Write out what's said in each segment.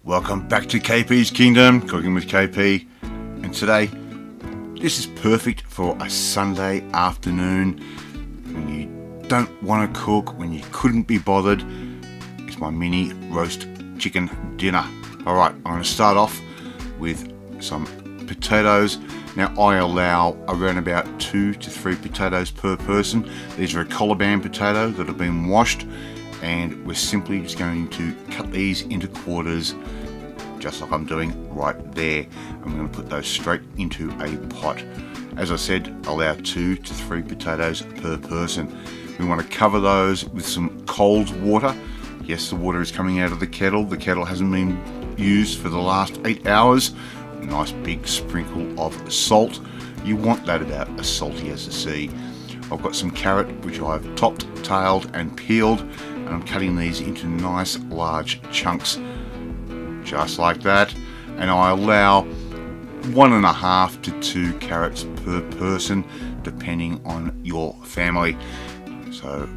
Welcome back to KP's Kingdom, Cooking with KP, and today this is perfect for a Sunday afternoon when you don't want to cook, when you couldn't be bothered. It's my mini roast chicken dinner. Alright, I'm going to start off with some potatoes. Now I allow around about 2 to 3 potatoes per person. These are a collar band potato that have been washed, and we're simply just going to cut these into quarters just like I'm doing right there. I'm going to put those straight into a pot. As I said, allow 2 to 3 potatoes per person. We want to cover those with some cold water. Yes, the water is coming out of the kettle. The kettle hasn't been used for the last 8 hours. A nice big sprinkle of salt. You want that about as salty as the sea. I've got some carrot which I've topped, tailed and peeled, and I'm cutting these into nice large chunks just like that, and I allow 1.5 to 2 carrots per person depending on your family. So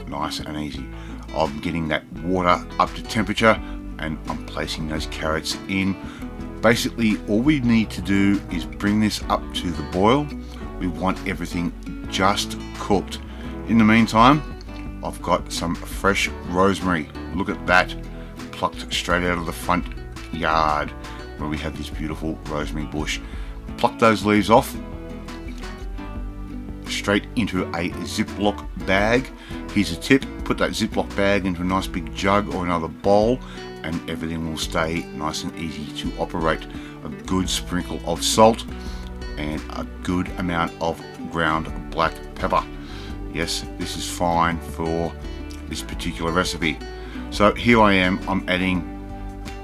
nice and easy. I'm getting that water up to temperature and I'm placing those carrots in. Basically all we need to do is bring this up to the boil. We want everything just cooked. In the meantime, I've got some fresh rosemary. Look at that, plucked straight out of the front yard where we have this beautiful rosemary bush. Pluck those leaves off, straight into a Ziploc bag. Here's a tip: put that Ziploc bag into a nice big jug or another bowl and everything will stay nice and easy to operate. A good sprinkle of salt and a good amount of ground black pepper. Yes, this is fine for this particular recipe. So here I am, I'm adding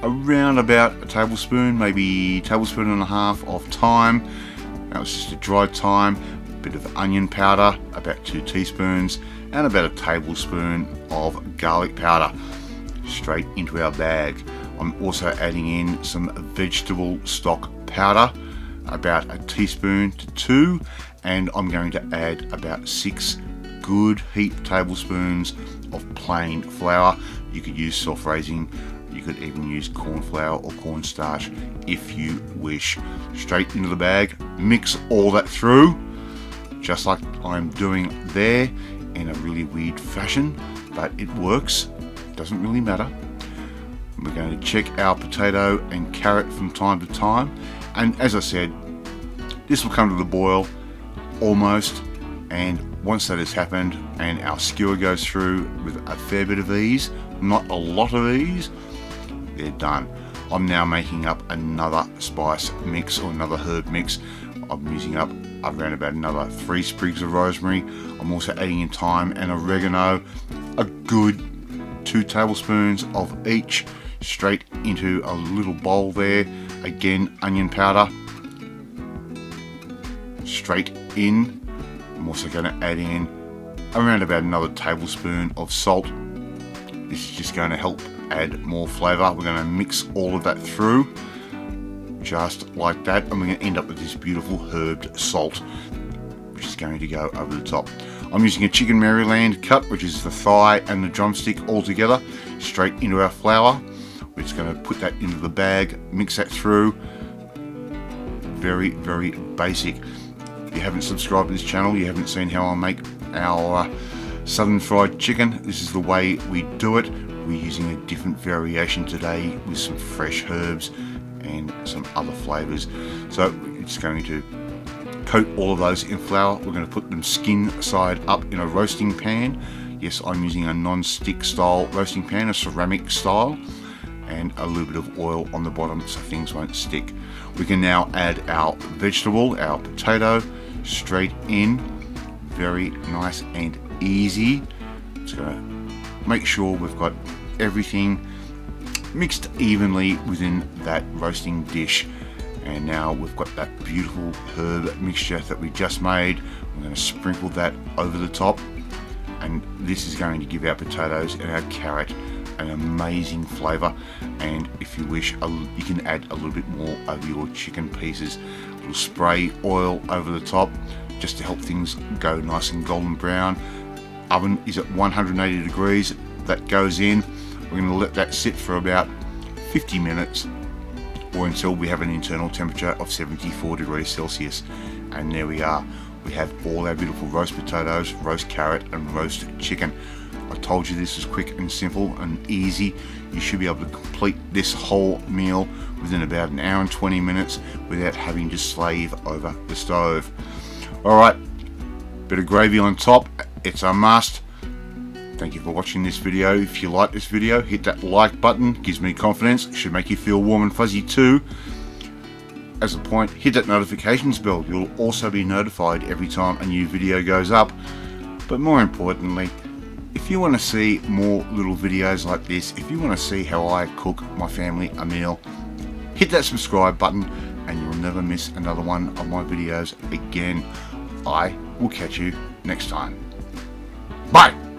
around about a tablespoon, maybe a tablespoon and a half of thyme. That was just a dried thyme. A bit of onion powder, about 2 teaspoons, and about a tablespoon of garlic powder straight into our bag. I'm also adding in some vegetable stock powder, about a teaspoon to 2, and I'm going to add about 6 good heaped tablespoons of plain flour. You could use self-raising, you could even use corn flour or cornstarch if you wish. Straight into the bag, mix all that through, just like I'm doing there, in a really weird fashion, but it works, doesn't really matter. We're going to check our potato and carrot from time to time, and as I said, this will come to the boil almost, and once that has happened and our skewer goes through with a fair bit of ease, not a lot of ease, they're done. I'm now making up another spice mix or another herb mix. I'm using up around about another 3 sprigs of rosemary. I'm also adding in thyme and oregano, a good 2 tablespoons of each straight into a little bowl there. Again, onion powder straight in. I'm also going to add in around about another tablespoon of salt. This is just going to help add more flavour. We're going to mix all of that through just like that, and we're going to end up with this beautiful herbed salt which is going to go over the top. I'm using a chicken Maryland cut, which is the thigh and the drumstick all together, straight into our flour. We're just going to put that into the bag, mix that through. Very, very basic. If you haven't subscribed to this channel, you haven't seen how I make our southern fried chicken, this is the way we do it. We're using a different variation today with some fresh herbs and some other flavours. So it's going to coat all of those in flour. We're going to put them skin side up in a roasting pan. Yes, I'm using a non-stick style roasting pan, a ceramic style, and a little bit of oil on the bottom so things won't stick. We can now add our vegetable, our potato, straight in. Very nice and easy. Just going to make sure we've got everything mixed evenly within that roasting dish, and now we've got that beautiful herb mixture that we just made. We're going to sprinkle that over the top, and this is going to give our potatoes and our carrot an amazing flavour. And if you wish, you can add a little bit more over your chicken pieces. A little spray oil over the top just to help things go nice and golden brown. Oven is at 180 degrees. That goes in. We're going to let that sit for about 50 minutes or until we have an internal temperature of 74 degrees Celsius. And there we are. We have all our beautiful roast potatoes, roast carrot and roast chicken. I told you this is quick and simple and easy. You should be able to complete this whole meal within about an hour and 20 minutes without having to slave over the stove. Alright, bit of gravy on top, it's a must. Thank you for watching this video. If you like this video, hit that like button, gives me confidence, it should make you feel warm and fuzzy too. As a point, hit that notifications bell. You'll also be notified every time a new video goes up. But more importantly, if you want to see more little videos like this, if you want to see how I cook my family a meal, hit that subscribe button and you'll never miss another one of my videos again. I will catch you next time. Bye!